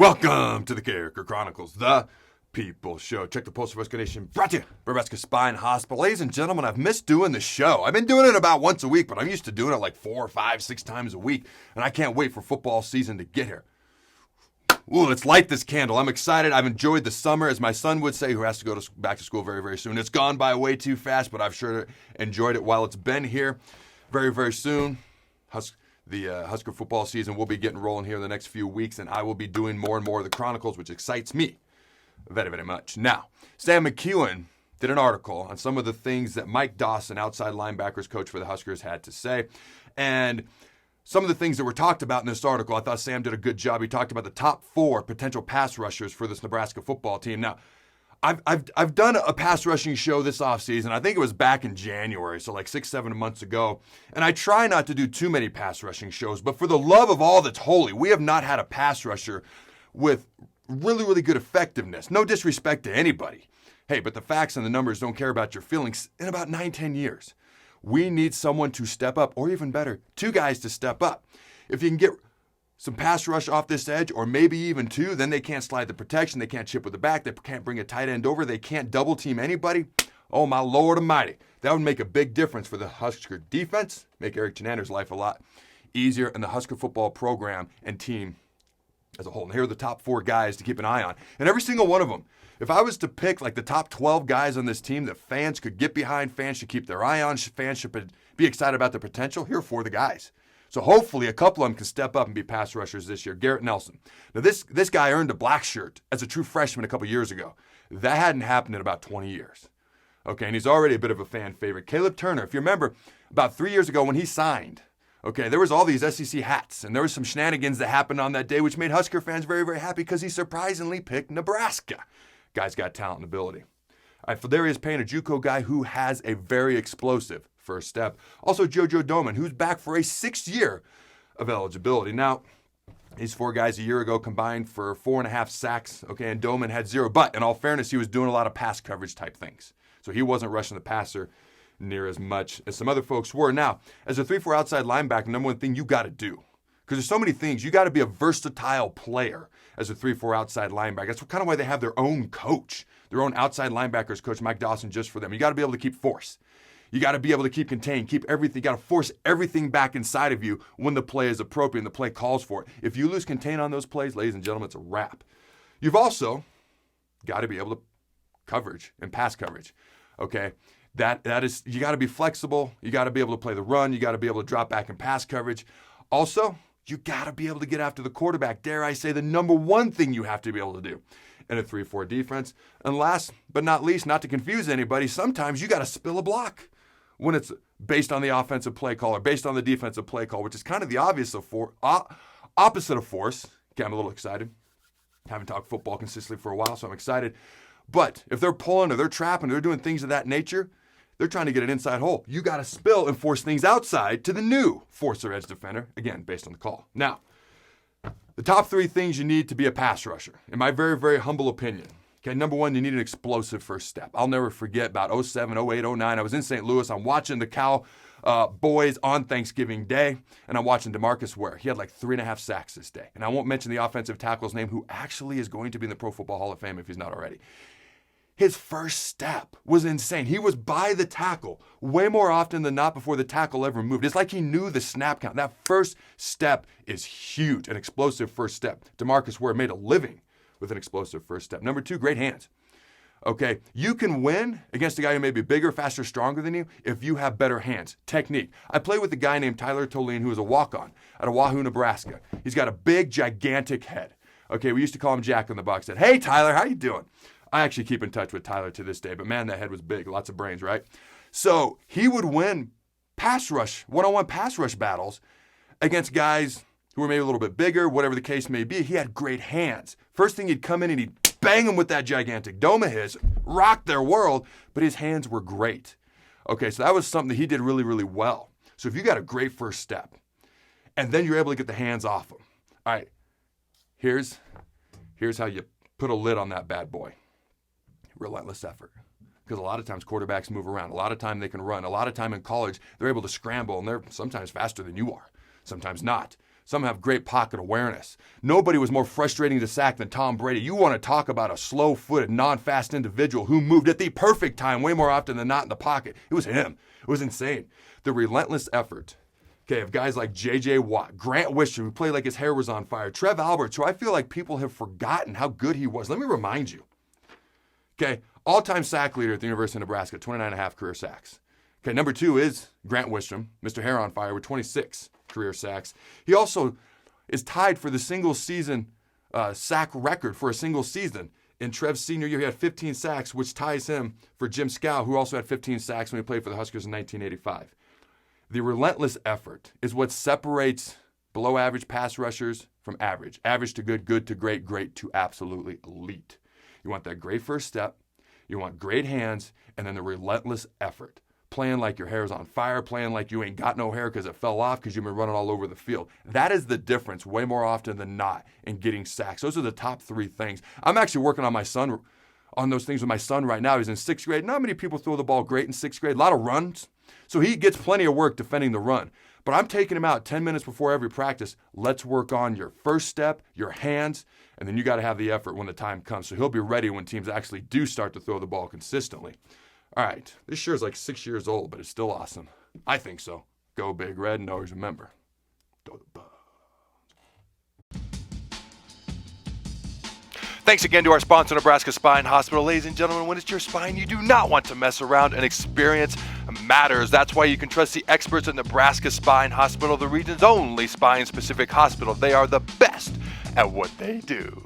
Welcome to the Carriker Chronicles, the People Show. Check the Pulse of Husker Nation, brought to you by Nebraska Spine Hospital. Ladies and gentlemen, I've missed doing the show. I've been doing it about once a week, but I'm used to doing it like 4, 5, 6 times a week, and I can't wait for football season to get here. Ooh, let's light this candle. I'm excited. I've enjoyed the summer, as my son would say, who has to go back to school very, very soon. It's gone by way too fast, but I've sure enjoyed it while it's been here. Very, very soon, the Husker football season will be getting rolling here in the next few weeks, and I will be doing more and more of the Chronicles, which excites me very, very much. Now, Sam McEwen did an article on some of the things that Mike Dawson, outside linebackers coach for the Huskers, had to say. And some of the things that were talked about in this article, I thought Sam did a good job. He talked about the top 4 potential pass rushers for this Nebraska football team. Now, I've done a pass rushing show this offseason. I think it was back in January, so like 6, 7 months ago. And I try not to do too many pass rushing shows, but for the love of all that's holy, we have not had a pass rusher with really, really good effectiveness. No disrespect to anybody. Hey, but the facts and the numbers don't care about your feelings in about 9, 10 years. We need someone to step up, or even better, 2 guys to step up. If you can get some pass rush off this edge, or maybe even 2, then they can't slide the protection, they can't chip with the back, they can't bring a tight end over, they can't double team anybody. Oh my Lord Almighty. That would make a big difference for the Husker defense, make Eric Chinander's life a lot easier, and the Husker football program and team as a whole. And here are the top 4 guys to keep an eye on. And every single one of them, if I was to pick like the top 12 guys on this team that fans could get behind, fans should keep their eye on, fans should be excited about the potential, here are 4 of the guys. So hopefully a couple of them can step up and be pass rushers this year. Garrett Nelson. Now this guy earned a black shirt as a true freshman a couple years ago. That hadn't happened in about 20 years. Okay, and he's already a bit of a fan favorite. Caleb Turner, if you remember, about 3 years ago when he signed, okay, there was all these SEC hats, and there was some shenanigans that happened on that day, which made Husker fans very, very happy because he surprisingly picked Nebraska. Guy's got talent and ability. All right, Fadarius Payne, a JUCO guy who has a very explosive first step. Also, JoJo Doman, who's back for a 6th year of eligibility. Now, these 4 guys a year ago combined for 4.5 sacks, okay, and Doman had 0. But in all fairness, he was doing a lot of pass coverage type things. So he wasn't rushing the passer near as much as some other folks were. Now, as a 3-4 outside linebacker, number one thing you got to do, because there's so many things, you got to be a versatile player as a 3-4 outside linebacker. That's kind of why they have their own coach, their own outside linebackers coach, Mike Dawson, just for them. You got to be able to keep force. You got to be able to keep contained, keep everything. You got to force everything back inside of you when the play is appropriate and the play calls for it. If you lose contain on those plays, ladies and gentlemen, it's a wrap. You've also got to be able to coverage and pass coverage, okay? That is, you got to be flexible. You got to be able to play the run. You got to be able to drop back in pass coverage. Also, you got to be able to get after the quarterback. Dare I say the number one thing you have to be able to do in a 3-4 defense. And last but not least, not to confuse anybody, sometimes you got to spill a block when it's based on the offensive play call or based on the defensive play call, which is kind of the opposite of force. Okay, I'm a little excited. Haven't talked football consistently for a while, so I'm excited. But if they're pulling or they're trapping or they're doing things of that nature, they're trying to get an inside hole. You got to spill and force things outside to the new force or edge defender, again, based on the call. Now, the top 3 things you need to be a pass rusher, in my very, very humble opinion. Okay, number 1, you need an explosive first step. I'll never forget about 07, 08, 09. I was in St. Louis. I'm watching the Cal boys on Thanksgiving Day, and I'm watching DeMarcus Ware. He had like 3.5 sacks this day. And I won't mention the offensive tackle's name, who actually is going to be in the Pro Football Hall of Fame if he's not already. His first step was insane. He was by the tackle way more often than not before the tackle ever moved. It's like he knew the snap count. That first step is huge, an explosive first step. DeMarcus Ware made a living with an explosive first step. Number 2, great hands. Okay, you can win against a guy who may be bigger, faster, stronger than you if you have better hands. Technique. I played with a guy named Tyler Toline who was a walk-on out of Wahoo, Nebraska. He's got a big, gigantic head. Okay, we used to call him Jack in the Box. Said, "Hey, Tyler, how you doing?" I actually keep in touch with Tyler to this day, but man, that head was big, lots of brains, right? So he would win pass rush, one-on-one pass rush battles against guys who were maybe a little bit bigger, whatever the case may be. He had great hands. First thing, he'd come in and he'd bang them with that gigantic dome of his, rock their world, but his hands were great. Okay, so that was something that he did really, really well. So if you got a great first step, and then you're able to get the hands off him, all right, here's how you put a lid on that bad boy. Relentless effort. Because a lot of times quarterbacks move around. A lot of time they can run. A lot of time in college, they're able to scramble, and they're sometimes faster than you are, sometimes not. Some have great pocket awareness. Nobody was more frustrating to sack than Tom Brady. You want to talk about a slow-footed, non-fast individual who moved at the perfect time way more often than not in the pocket. It was him. It was insane. The relentless effort, okay, of guys like J.J. Watt, Grant Wisher, who played like his hair was on fire, Trev Alberts, who I feel like people have forgotten how good he was. Let me remind you. Okay, all-time sack leader at the University of Nebraska, 29.5 career sacks. Okay, number 2 is Grant Wistrom, Mr. Hair on Fire, with 26 career sacks. He also is tied for the single season sack record for a single season. In Trev's senior year, he had 15 sacks, which ties him for Jim Scow, who also had 15 sacks when he played for the Huskers in 1985. The relentless effort is what separates below average pass rushers from average. Average to good, good to great, great to absolutely elite. You want that great first step, you want great hands, and then the relentless effort. Playing like your hair's on fire, playing like you ain't got no hair because it fell off because you've been running all over the field. That is the difference way more often than not in getting sacks. Those are the top 3 things. I'm actually working on my son, on those things with my son right now. He's in 6th grade. Not many people throw the ball great in 6th grade. A lot of runs. So he gets plenty of work defending the run. But I'm taking him out 10 minutes before every practice. Let's work on your first step, your hands, and then you got to have the effort when the time comes. So he'll be ready when teams actually do start to throw the ball consistently. All right, this sure is like 6 years old, but it's still awesome. I think so. Go Big Red, and always remember, throw the ball. Thanks again to our sponsor, Nebraska Spine Hospital. Ladies and gentlemen, when it's your spine, you do not want to mess around, and experience matters. That's why you can trust the experts at Nebraska Spine Hospital, the region's only spine-specific hospital. They are the best at what they do.